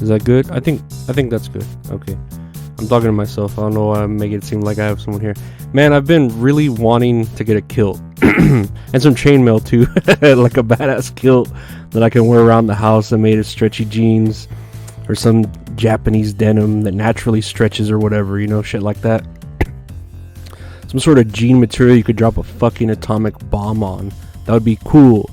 Is that good? I think that's good. Okay. I'm talking to myself. I don't know why I'm making it seem like I have someone here. Man, I've been really wanting to get a kilt and some chainmail too, like a badass kilt that I can wear around the house that made of stretchy jeans or some Japanese denim that naturally stretches or whatever, shit like that. Some sort of jean material you could drop a fucking atomic bomb on. That would be cool.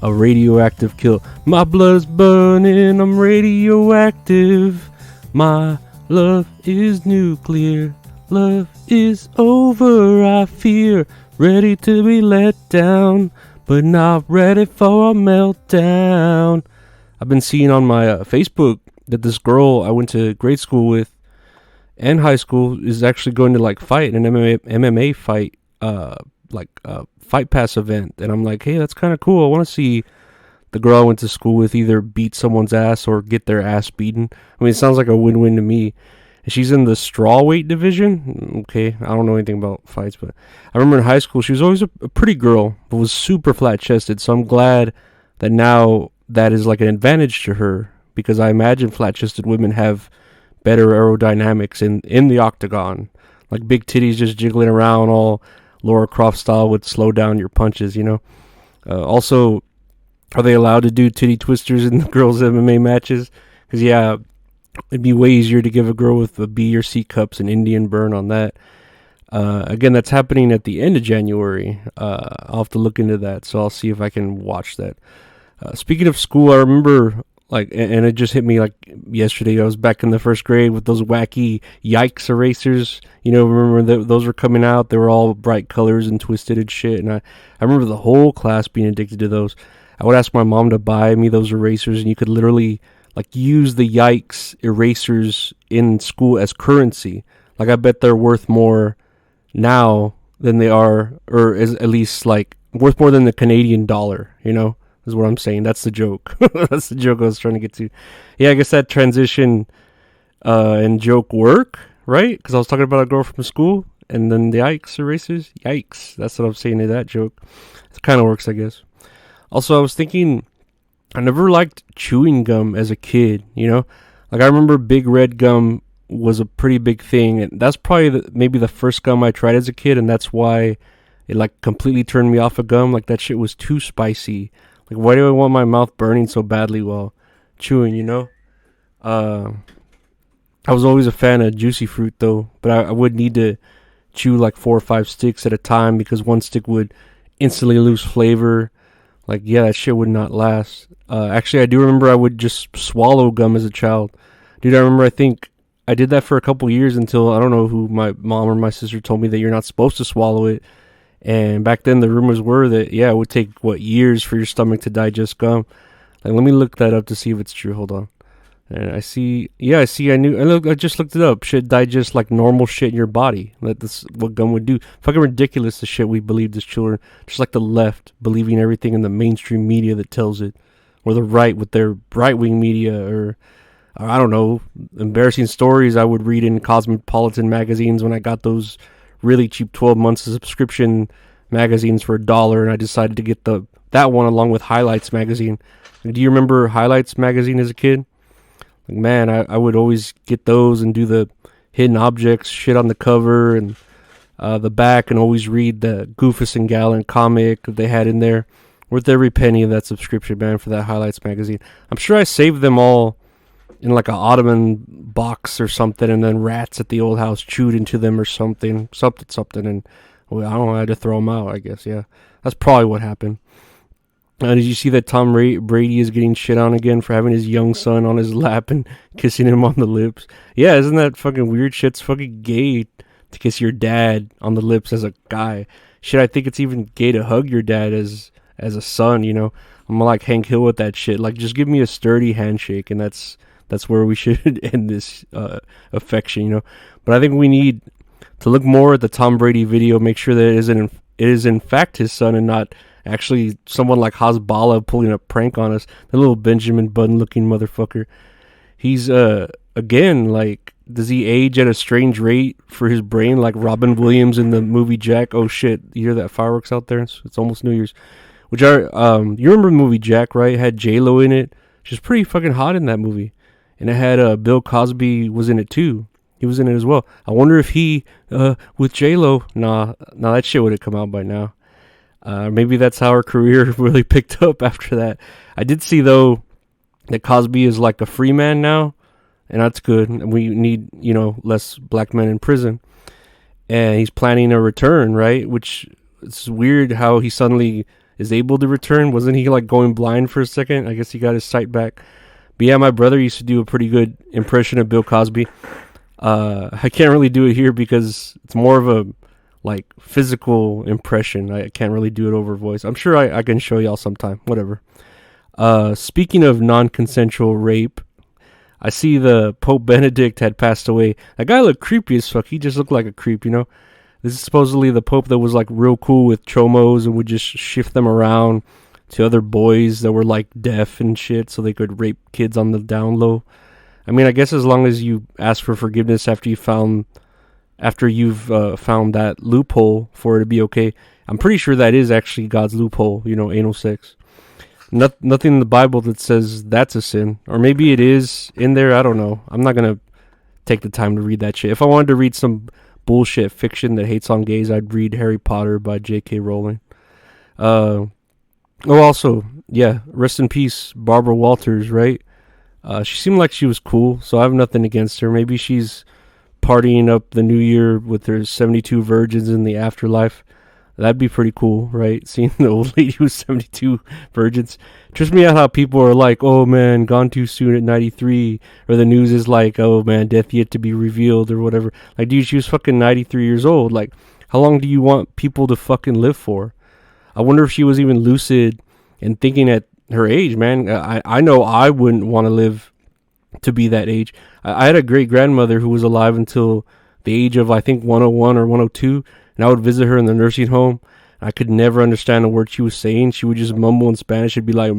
A radioactive kilt. My blood's burning, I'm radioactive. My love is nuclear. Love is over, I fear. Ready to be let down, but not ready for a meltdown. I've been seeing on my Facebook that this girl I went to grade school with and high school is actually going to like fight an MMA fight, Fight Pass event. And I'm like, hey, that's kind of cool. I want to see the girl I went to school with either beat someone's ass or get their ass beaten. I mean, it sounds like a win-win to me. And she's in the straw weight division. Okay, I don't know anything about fights, but I remember in high school she was always a pretty girl, but was super flat-chested. So I'm glad that now that is like an advantage to her, because I imagine flat-chested women have better aerodynamics in the octagon. Like big titties just jiggling around all Laura Croft style would slow down your punches, Also, are they allowed to do titty twisters in the girls' MMA matches? Because, yeah, it'd be way easier to give a girl with a B or C cups an Indian burn on that. Again, that's happening at the end of January. I'll have to look into that, so I'll see if I can watch that. Speaking of school, I remember, and it just hit me like yesterday. I was back in the first grade with those wacky Yikes erasers. Remember those were coming out. They were all bright colors and twisted and shit. And I remember the whole class being addicted to those. I would ask my mom to buy me those erasers, and you could literally use the Yikes erasers in school as currency. I bet they're worth more now than they are, or at least worth more than the Canadian dollar. Is what I'm saying. That's the joke. That's the joke I was trying to get to. Yeah, I guess that transition and joke work, right? Because I was talking about a girl from school, and then the Yikes erasers. Yikes. That's what I'm saying to that joke. It kind of works, I guess. Also, I was thinking, I never liked chewing gum as a kid, I remember Big Red gum was a pretty big thing, and that's probably maybe the first gum I tried as a kid, and that's why it completely turned me off of gum. That shit was too spicy. Why do I want my mouth burning so badly while chewing, I was always a fan of juicy fruit, though, but I would need to chew 4 or 5 sticks at a time because one stick would instantly lose flavor. That shit would not last. Actually, I do remember I would just swallow gum as a child. Dude, I think I did that for a couple years until, I don't know who, my mom or my sister told me that you're not supposed to swallow it. And back then, the rumors were that, it would take, years for your stomach to digest gum. Let me look that up to see if it's true. Hold on. And I just looked it up. Shit digests like normal shit in your body. That's what gum would do. Fucking ridiculous, the shit we believed as children. Just like the left, believing everything in the mainstream media that tells it. Or the right with their right-wing media, or I don't know, embarrassing stories I would read in Cosmopolitan magazines when I got those really cheap 12 months of subscription magazines for $1, and I decided to get that one along with Highlights magazine. Do you remember Highlights magazine as a kid? Man, I would always get those and do the hidden objects shit on the cover and the back, and always read the Goofus and Gallant comic that they had in there. Worth every penny of that subscription, man, for that Highlights magazine. I'm sure I saved them all in an Ottoman box or something, and then rats at the old house chewed into them or something, and I don't know, I had to throw them out, I guess. Yeah, that's probably what happened. Did you see that Tom Brady is getting shit on again for having his young son on his lap and kissing him on the lips? Yeah, isn't that fucking weird? Shit's fucking gay to kiss your dad on the lips as a guy. Shit, I think it's even gay to hug your dad as a son, I'm like Hank Hill with that shit. Just give me a sturdy handshake, and that's where we should end this affection, But I think we need to look more at the Tom Brady video, make sure that it is in fact his son and not actually someone like Hezbollah pulling a prank on us. The little Benjamin Button looking motherfucker. He's again, does he age at a strange rate for his brain like Robin Williams in the movie Jack? Oh shit, you hear that fireworks out there? It's almost New Year's. You remember the movie Jack, right? It had J-Lo in it. She's pretty fucking hot in that movie. and it had Bill Cosby was in it too. He was in it as well. I wonder if he with J-Lo. Nah, that shit would have come out by now. Maybe that's how her career really picked up after that. I did see though that Cosby is like a free man now, and that's good. We need, less black men in prison. And he's planning a return, right? Which it's weird how he suddenly is able to return. Wasn't he like going blind for a second? I guess he got his sight back. But yeah, my brother used to do a pretty good impression of Bill Cosby. I can't really do it here because it's more of a like physical impression. I can't really do it over voice. I'm sure I can show y'all sometime. Whatever. Speaking of non-consensual rape, I see the Pope Benedict had passed away. That guy looked creepy as fuck. He just looked like a creep, This is supposedly the Pope that was like real cool with chomos and would just shift them around to other boys that were like deaf and shit so they could rape kids on the down low. I mean, I guess as long as you ask for forgiveness after you've found that loophole for it to be okay. I'm pretty sure that is actually God's loophole, anal sex. Nothing in the Bible that says that's a sin. Or maybe it is in there, I don't know. I'm not going to take the time to read that shit. If I wanted to read some bullshit fiction that hates on gays, I'd read Harry Potter by J.K. Rowling. Also, yeah, rest in peace, Barbara Walters, right? She seemed like she was cool, so I have nothing against her. Maybe she's partying up the new year with her 72 virgins in the afterlife. That'd be pretty cool, right? Seeing the old lady with 72 virgins. Trips me out how people are like, oh man, gone too soon at 93. Or the news is like, oh man, death yet to be revealed or whatever. Like, dude, she was fucking 93 years old. Like, how long do you want people to fucking live for? I wonder if she was even lucid and thinking at her age, man. I know I wouldn't want to live to be that age. I had a great grandmother who was alive until the age of, I think, 101 or 102. And I would visit her in the nursing home. I could never understand a word she was saying. She would just mumble in Spanish. It'd be like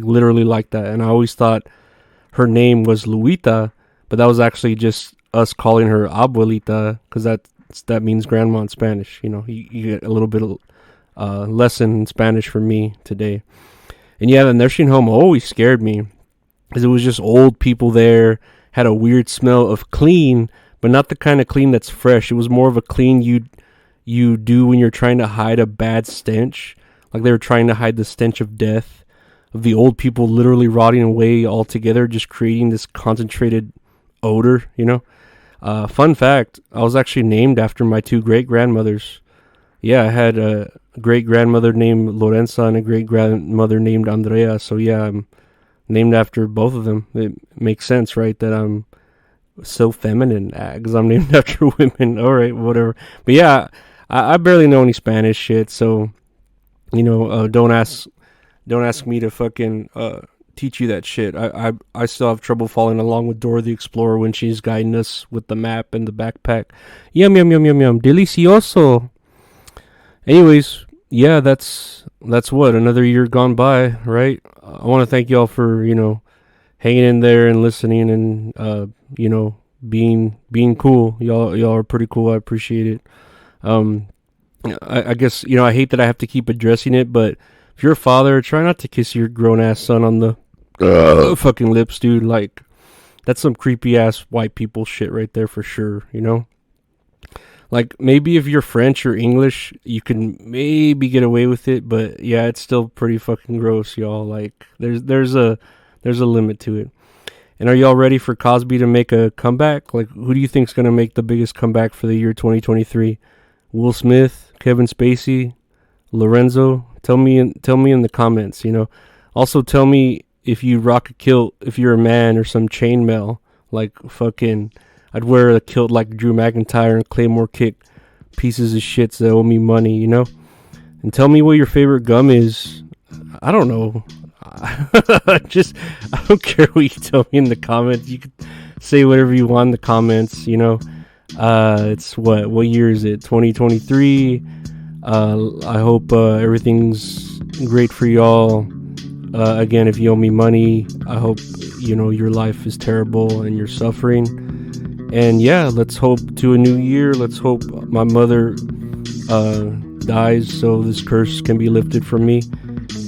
literally like that. And I always thought her name was Luita, but that was actually just us calling her abuelita because that means grandma in Spanish. You get a little bit of lesson in Spanish from me today. And yeah, the nursing home always scared me because it was just old people there, had a weird smell of clean, but not the kind of clean that's fresh. It was more of a clean you do when you're trying to hide a bad stench. Like they were trying to hide the stench of death, of the old people literally rotting away altogether, just creating this concentrated odor, Fun fact, I was actually named after my two great-grandmothers. Yeah, I had a great-grandmother named Lorenza and a great-grandmother named Andrea. So yeah, I'm named after both of them. It makes sense, right, that I'm so feminine because I'm named after women. All right, whatever. But yeah, I barely know any Spanish shit, so don't ask me to fucking teach you that shit. I still have trouble following along with Dora the Explorer when she's guiding us with the map and the backpack. Yum yum yum yum yum, delicioso. Anyways, yeah, that's what, another year gone by, right? I want to thank y'all for hanging in there and listening and being cool. Y'all are pretty cool. I appreciate it. I guess I hate that I have to keep addressing it, but if you're a father, try not to kiss your grown ass son on the fucking lips, dude. Like, that's some creepy ass white people shit right there for sure. Like, maybe if you're French or English, you can maybe get away with it, but yeah, it's still pretty fucking gross, y'all. Like, there's a limit to it. And are y'all ready for Cosby to make a comeback? Like, who do you think's gonna make the biggest comeback for the year 2023? Will Smith, Kevin Spacey, Lorenzo? Tell me in the comments. Also tell me if you rock a kilt if you're a man or some chainmail. Like fucking, I'd wear a kilt like Drew McIntyre and Claymore kick pieces of shits that owe me money. And tell me what your favorite gum is. I don't know. I don't care what you tell me in the comments. You can say whatever you want in the comments. It's what year is it? 2023. I hope everything's great for y'all. Again, if you owe me money, I hope your life is terrible and you're suffering. And yeah, let's hope to a new year. Let's hope my mother dies so this curse can be lifted from me.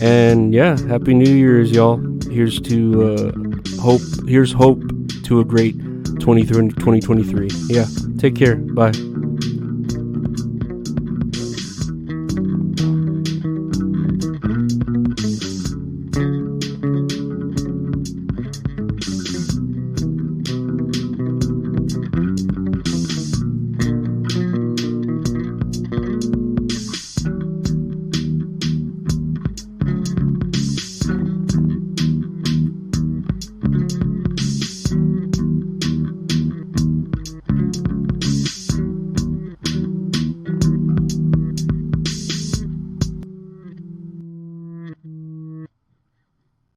And yeah, happy New Year's, y'all. Here's to hope. Here's hope to a great 2023. Yeah. Take care. Bye.